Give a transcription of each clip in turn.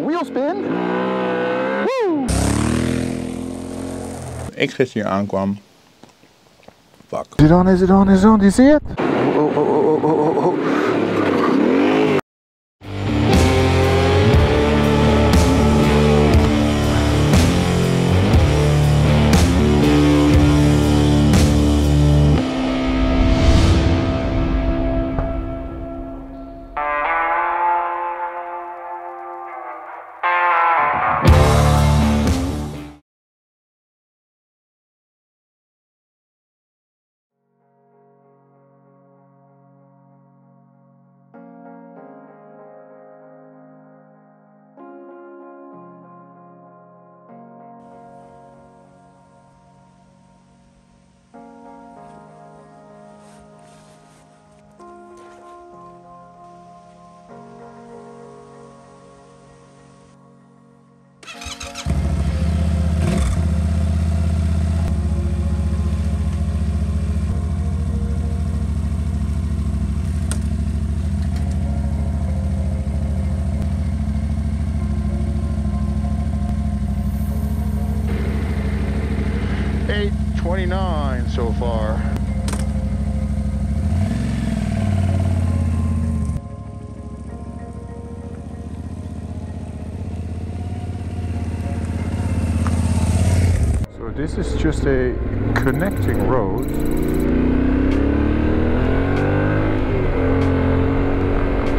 Wheelspin. Woo! Ik gisteren hier aankwam. Fuck. Is it on, is it on, is it on? Do you see it? Oh, oh, oh, oh, oh, oh, oh. $8.29 so far. So this is just a connecting road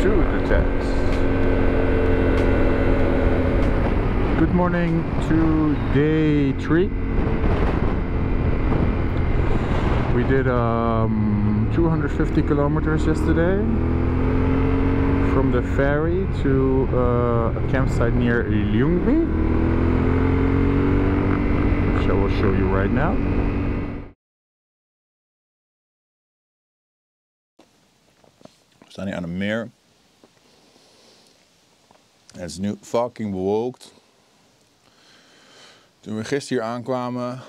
to the test. Good morning to day 3. We did 250 kilometers yesterday from the ferry to a campsite near Ljungby, which I will show you right now. We staan hier aan een meer. Het is nu fucking bewolkt. Toen we gisteren hier aankwamen,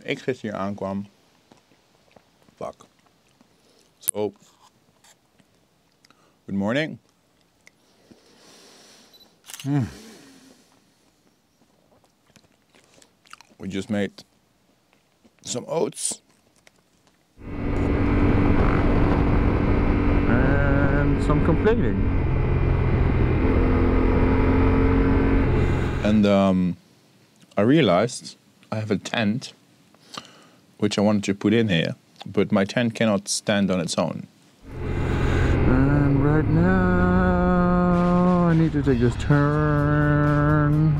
ik gisteren hier aankwam. Fuck. So, good morning. We just made some oats. And some complaining. And I realized I have a tent, which I wanted to put in here. But my tent cannot stand on its own. And right now I need to take this turn.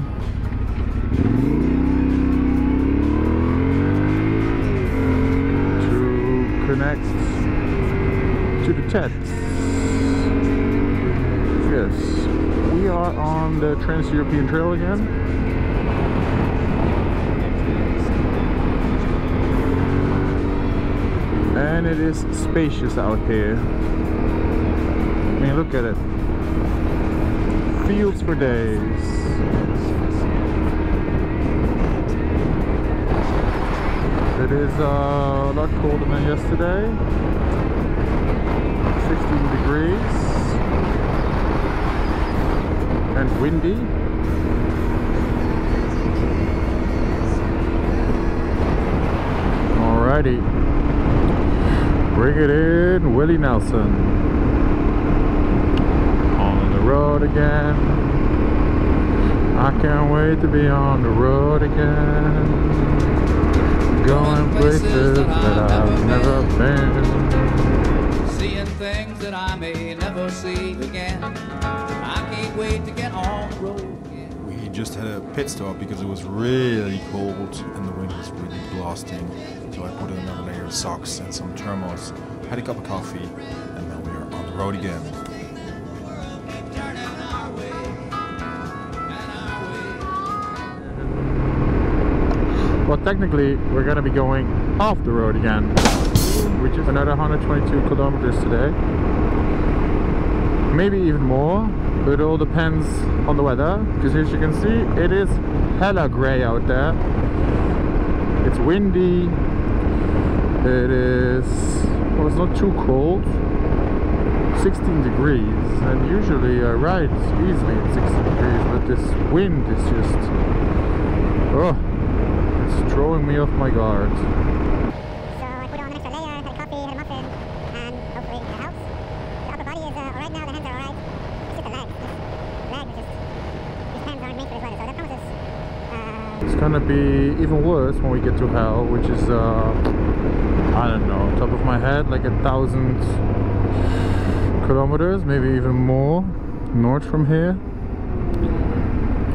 To connect to the tent. Yes, we are on the Trans-European Trail again. And it is spacious out here. I mean, look at it. Fields for days. It is a lot colder than yesterday. 16 degrees. And windy. Alrighty. Bring it in, Willie Nelson. On the road again. I can't wait to be on the road again. Going places that I've never been. Seeing things that I may never see again. I can't wait to get on the road again. We just had a pit stop because it was really cold and the wind was really blasting. So I put in another layer of socks and some thermos, had a cup of coffee, and now we are on the road again. Well, technically, we're going to be going off the road again, which is another 122 kilometers today. Maybe even more, but it all depends on the weather, because as you can see, it is hella grey out there. It's windy. It is, well, it's not too cold. 16 degrees, and usually I ride easily at 16 degrees, but this wind is just, oh, it's throwing me off my guard. So I put on an extra layer, had a coffee, had a muffin, and hopefully it helps. The upper body is alright now, the hands are alright. It's just the legs. These hands aren't made for this weather, so that promises. It's gonna be even worse when we get to hell, which is, I don't know, top of my head, like 1,000 kilometers, maybe even more, north from here.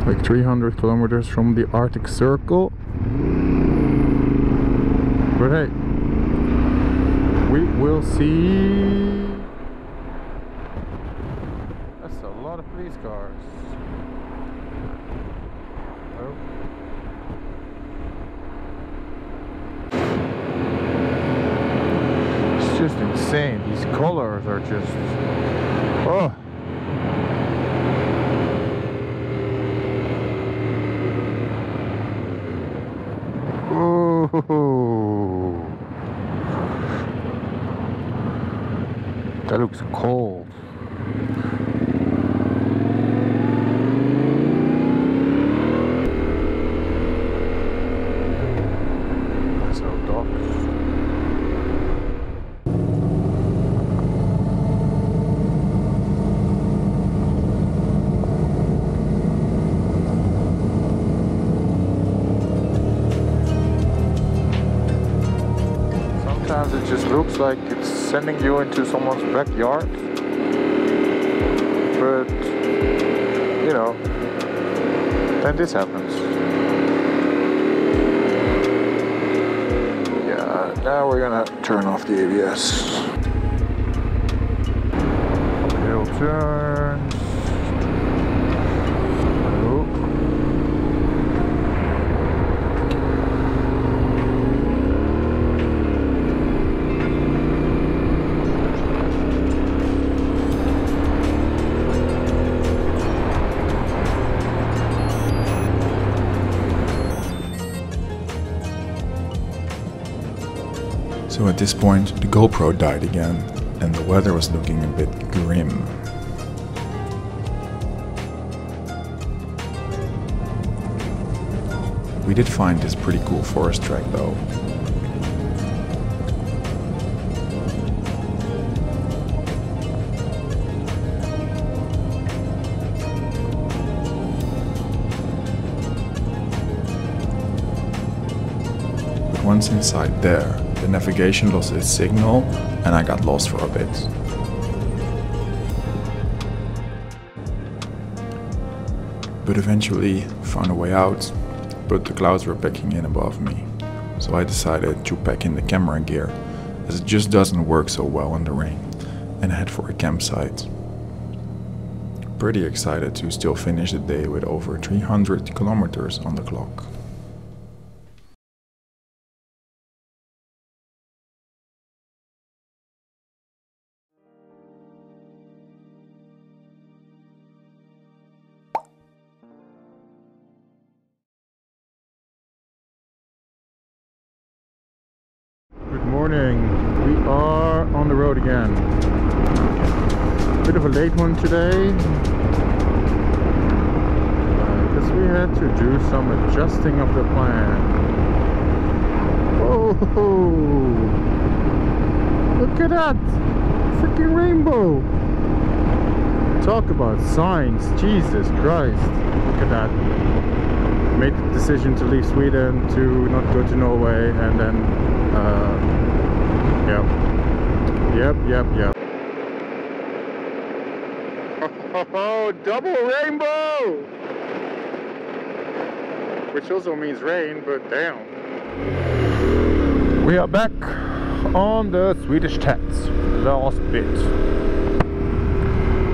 Like 300 kilometers from the Arctic Circle. But hey, we will see. That's a lot of police cars. Oh. It's just insane. These colors are just, oh. Oh, that looks cold. That's no docks. Sometimes it just looks like it's sending you into someone's backyard, but you know, then this happens. Yeah, now we're gonna turn off the ABS. Hill turns. Oh. So at this point, the GoPro died again, and the weather was looking a bit grim. We did find this pretty cool forest track though. But once inside there, the navigation lost its signal and I got lost for a bit. But eventually found a way out, but the clouds were packing in above me. So I decided to pack in the camera gear, as it just doesn't work so well in the rain, and head for a campsite. Pretty excited to still finish the day with over 300 kilometers on the clock. Good morning. We are on the road again. Bit of a late one today, because we had to do some adjusting of the plan. Whoa! Look at that! Freaking rainbow! Talk about signs, Jesus Christ! Look at that. Made the decision to leave Sweden to not go to Norway, and then yep. Oh, double rainbow! Which also means rain, but damn. We are back on the Swedish Tats, last bit.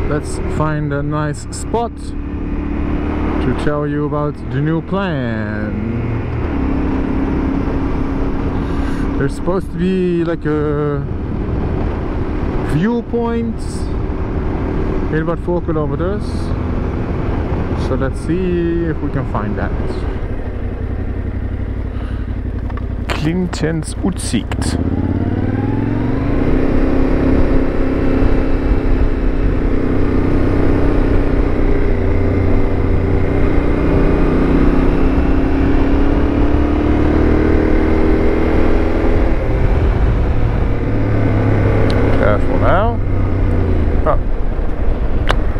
Let's find a nice spot to tell you about the new plan. There's supposed to be like a viewpoint in about 4 kilometers. So let's see if we can find that. Klintens Utsikt.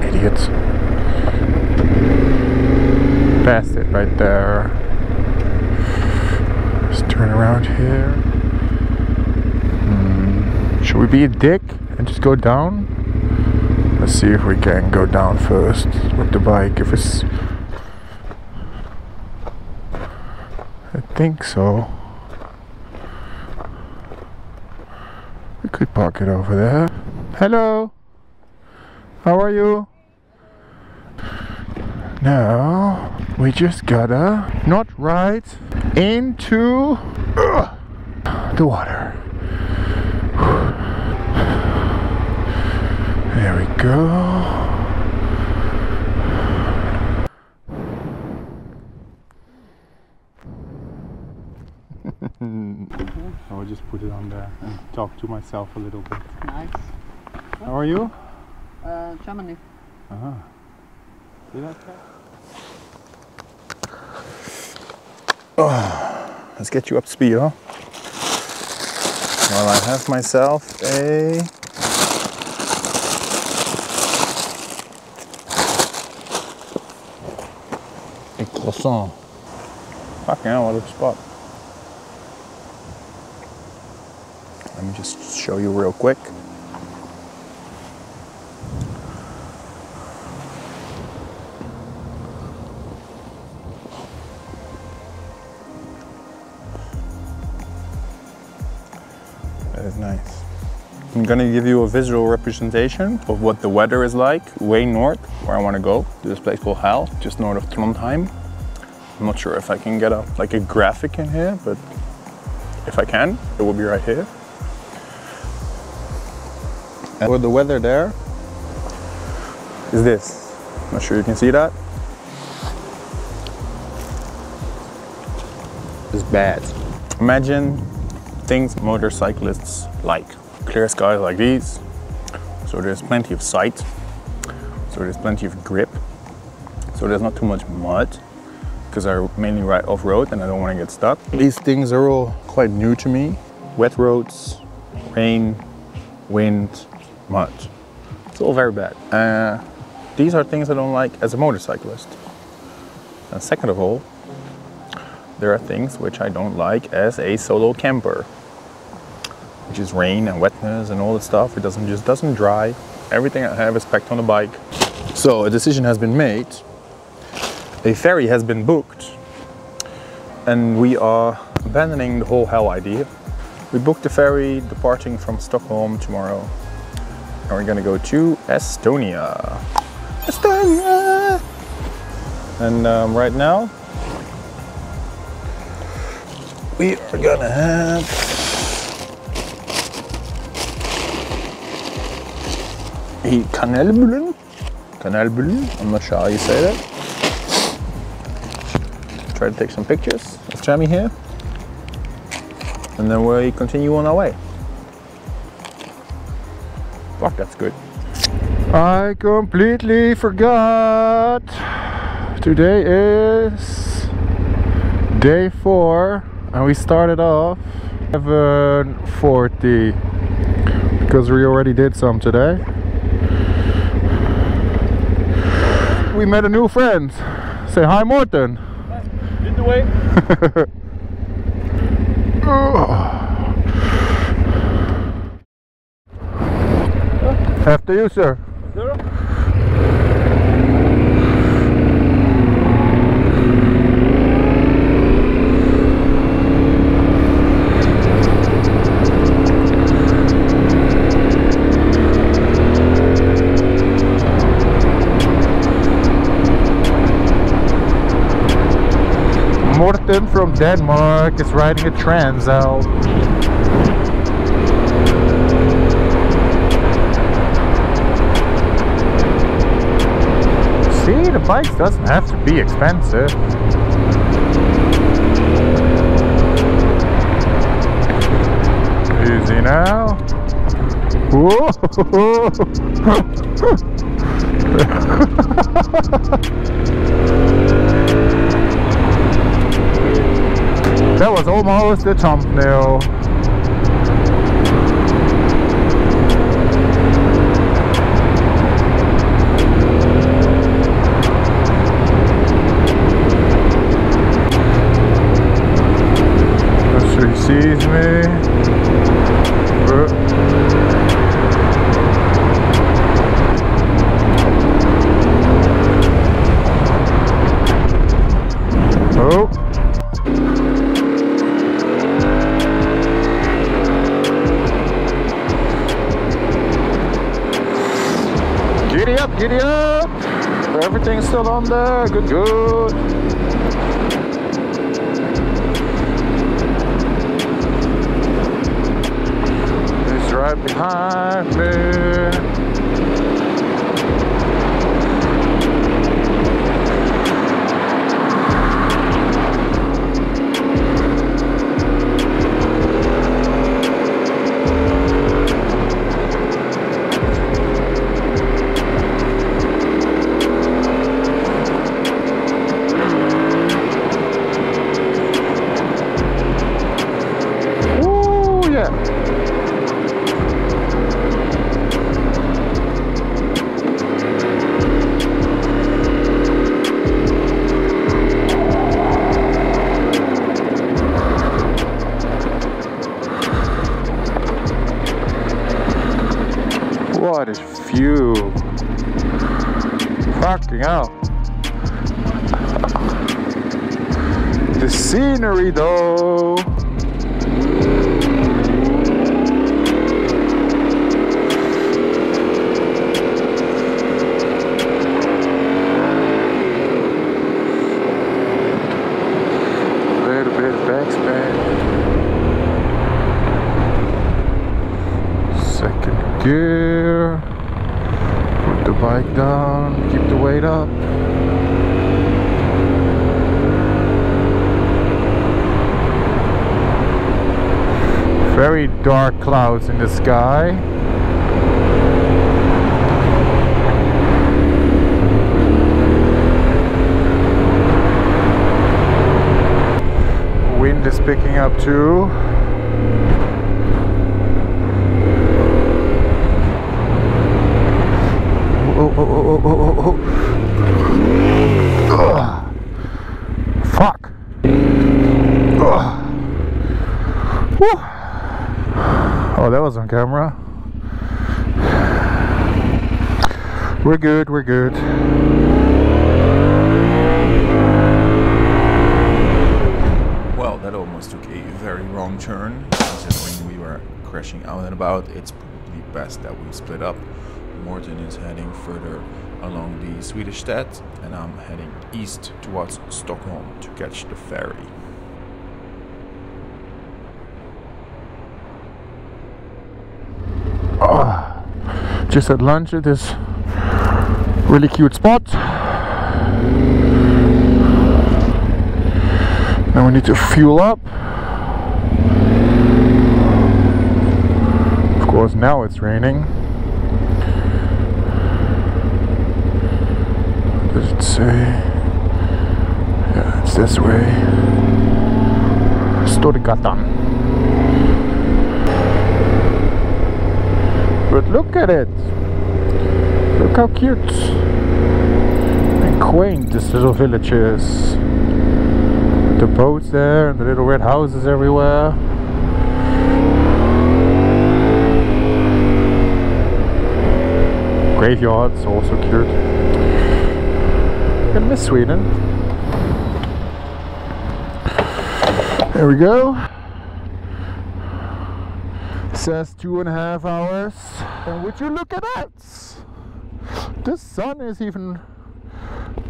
idiot. Passed it right there. Let's turn around here. Should we be a dick and just go down? Let's see if we can go down first with the bike. If it's... I think so. We could park it over there. Hello! How are you? Now, we just gotta not ride into the water. There we go. I'll just put it on there and talk to myself a little bit. Nice. How are you? Germany. Uh-huh. You like that? Oh, let's get you up to speed, huh? Well, I have myself a croissant. Fucking hell, what a spot. Let me just show you real quick. That is nice. I'm gonna give you a visual representation of what the weather is like way north, where I want to go. This place called Hal, just north of Trondheim. I'm not sure if I can get a graphic in here, but if I can, it will be right here. And with the weather there is this. Not sure you can see that. It's bad. Imagine things motorcyclists like. Clear skies like these. So there's plenty of sight. So there's plenty of grip. So there's not too much mud, because I mainly ride off-road and I don't want to get stuck. These things are all quite new to me. Wet roads, rain, wind, mud. It's all very bad. These are things I don't like as a motorcyclist. And second of all, there are things which I don't like as a solo camper, which is rain and wetness and all that stuff. It just doesn't dry. Everything I have is packed on the bike. So a decision has been made. A ferry has been booked, and we are abandoning the whole Hell idea. We booked the ferry departing from Stockholm tomorrow, and we're gonna go to Estonia. Estonia! And right now, we are gonna have a kanelbullen. Kanelbullen, I'm not sure how you say that. Try to take some pictures of Jamie here, and then we continue on our way. Fuck, that's good. I completely forgot. Today is day 4, and we started off 7:40 because we already did some today. We met a new friend. Say hi, Morten. Lead the way. After you, sir. Morten from Denmark is riding a Transalp. See, the bike doesn't have to be expensive. Easy now. Whoa! That was almost a thumbnail. So everything's still on there. Good, good. It's right behind me. What a view! Fucking hell! The scenery though! Little bit of backspin. Second gear. Put the bike down, keep the weight up. Very dark clouds in the sky. Wind is picking up too. Oh. Fuck. Oh, that was on camera. We're good, we're good. Well, that almost took a very wrong turn. Considering we were crashing out and about, it's probably best that we split up. Morten is heading further along the Swedish Stad, and I'm heading east towards Stockholm to catch the ferry. Just had lunch at this really cute spot. Now we need to fuel up. Of course, now it's raining. What does it say? Yeah, it's this way. Storgatan. But look at it! Look how cute and quaint this little village is. The boats there and the little red houses everywhere. Graveyards, also cute. I miss Sweden. There we go. Says 2.5 hours. And would you look at that? The sun is even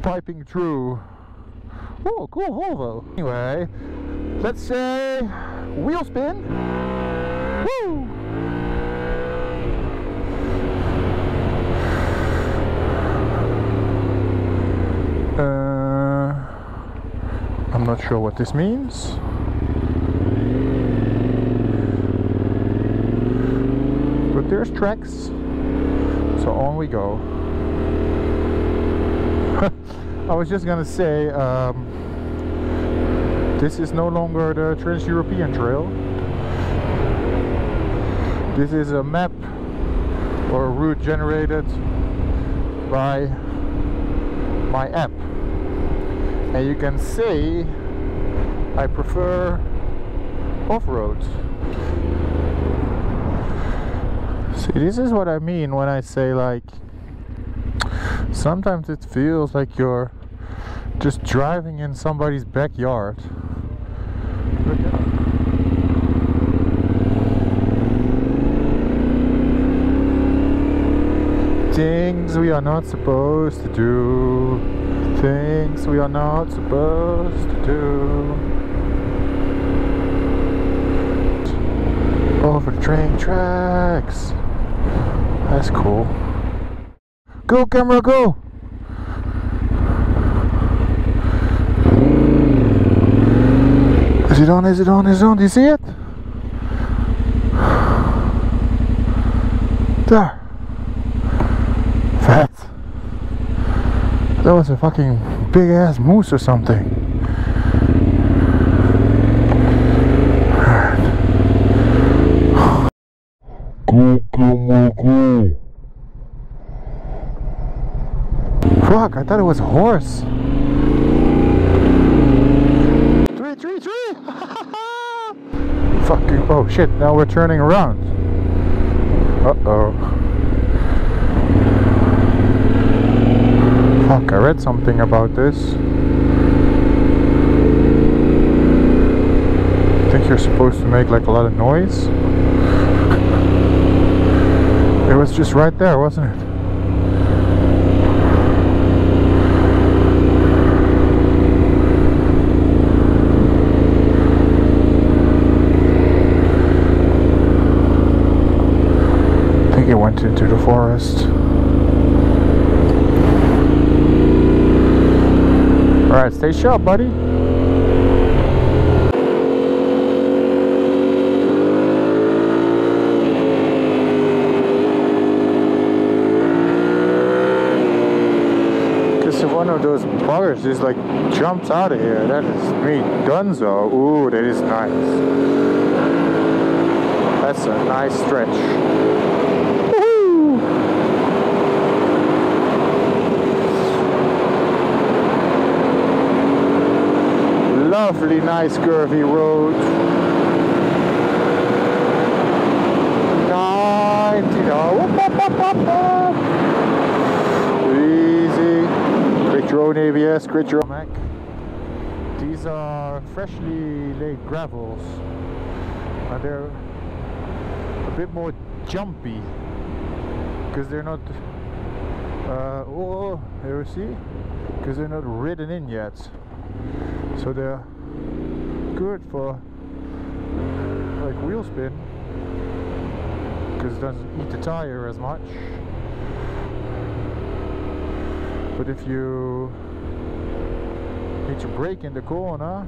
piping through. Oh, cool Volvo. Anyway, let's say wheel spin. Woo! I'm not sure what this means. But there's tracks, so on we go. I was just gonna say, this is no longer the Trans-European Trail. This is a map or a route generated by my app. And you can say I prefer off-road. See, this is what I mean when I say, like, sometimes it feels like you're just driving in somebody's backyard. Look at things we are not supposed to do. do things we are not supposed to do. Over the train tracks. That's cool. Go camera, go! Is it on? Is it on? Is it on? Do you see it? There. Fat. That was a fucking big ass moose or something. Go, camera, go. Fuck, I thought it was a horse. Three. Fucking, oh shit, now we're turning around. Uh-oh. Fuck, I read something about this. I think you're supposed to make like a lot of noise. It was just right there, wasn't it? It went into the forest. Alright, stay sharp, buddy. Because if one of those buggers just like jumps out of here, that is me. Dunzo. Ooh, that is nice. That's a nice stretch. Lovely, nice curvy road. 90. Easy. Quick drone ABS, quick drone Mac. These are freshly laid gravels. And they're a bit more jumpy because they're not. Oh, here we see. Because they're not ridden in yet. So they're good for like wheel spin because it doesn't eat the tire as much. But if you need to brake in the corner,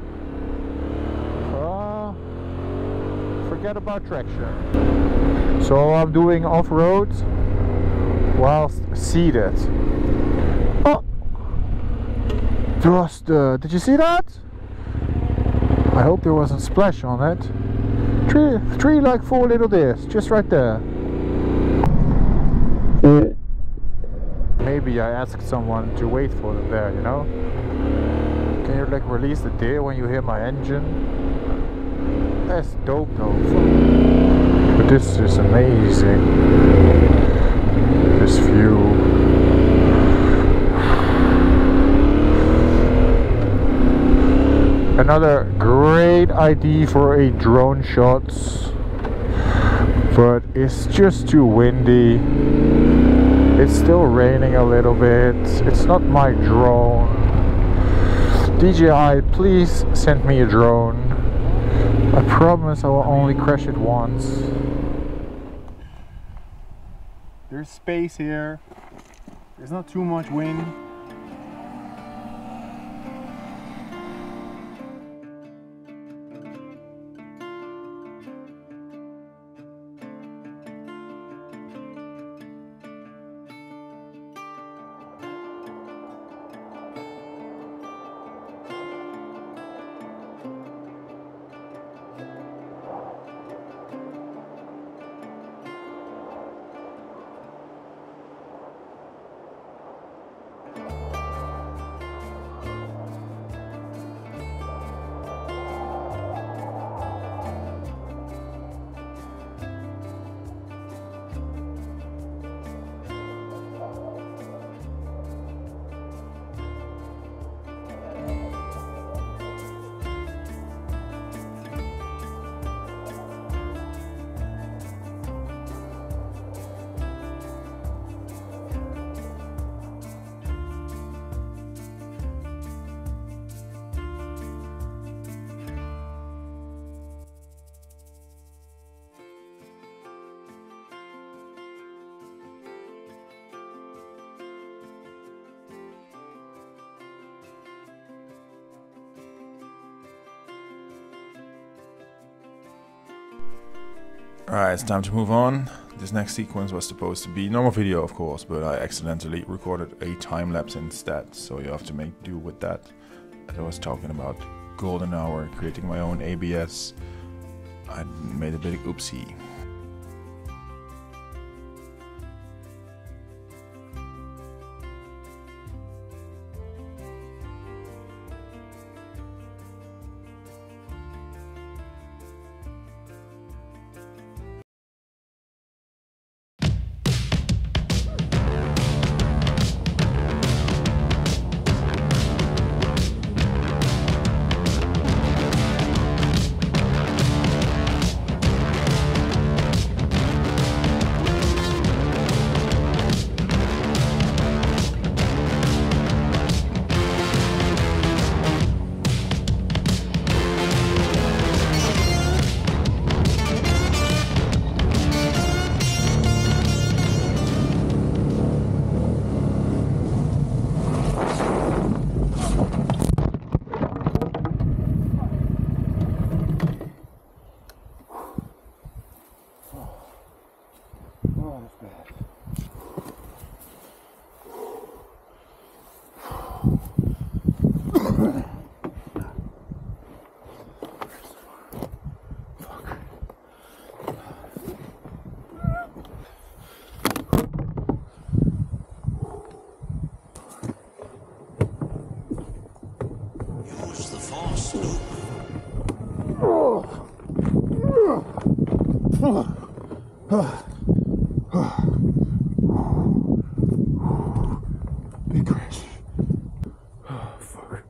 forget about traction. So I'm doing off-road whilst seated. Oh! Did you see that? I hope there wasn't splash on it. Three like 4 little deers, just right there. Maybe I asked someone to wait for them there, you know? Can you like release the deer when you hear my engine? That's dope though. But this is amazing. This view. Another great idea for a drone shot, but it's just too windy. It's still raining a little bit. It's not my drone. DJI, please send me a drone. I promise I will only crash it once. There's space here. There's not too much wind. Alright, it's time to move on. This next sequence was supposed to be normal video, of course, but I accidentally recorded a time lapse instead, so you have to make do with that. As I was talking about golden hour, creating my own ABS, I made a big oopsie. Big crash. Oh, fuck.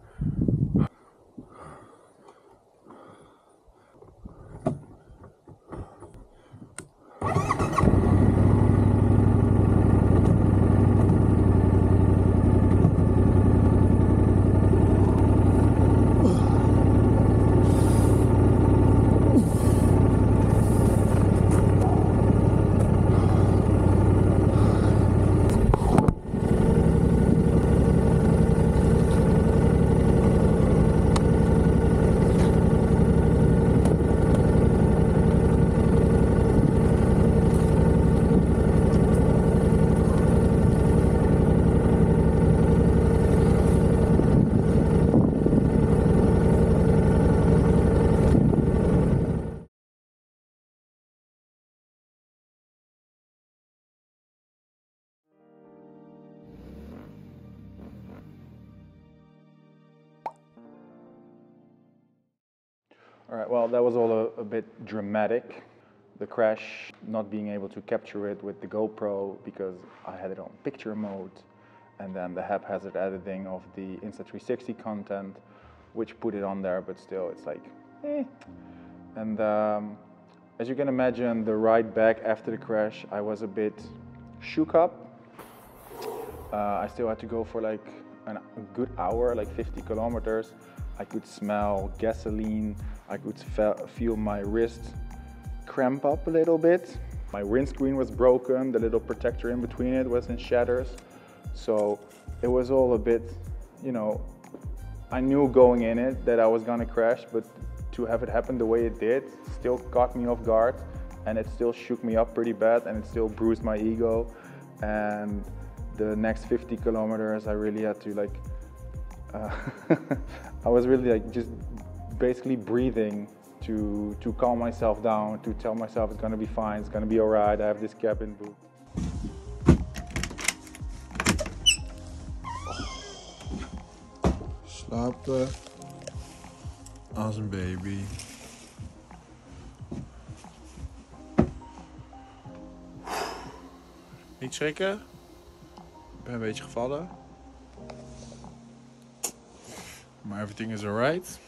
All right, well, that was all a bit dramatic. The crash, not being able to capture it with the GoPro because I had it on picture mode, and then the haphazard editing of the Insta360 content, which put it on there, but still it's like, eh. And as you can imagine, the ride back after the crash, I was a bit shook up. I still had to go for like a good hour, like 50 kilometers. I could smell gasoline. I could feel my wrist cramp up a little bit. My windscreen was broken. The little protector in between it was in shatters. So it was all a bit, you know, I knew going in it that I was gonna crash, but to have it happen the way it did still caught me off guard, and it still shook me up pretty bad, and it still bruised my ego. And the next 50 kilometers, I really had to like, I was really like just basically breathing to calm myself down, to tell myself it's gonna be fine, it's gonna be all right, I have this cabin boot. Slapen als een baby. Niet schrikken. Ik ben een beetje gevallen. Maar everything is alright.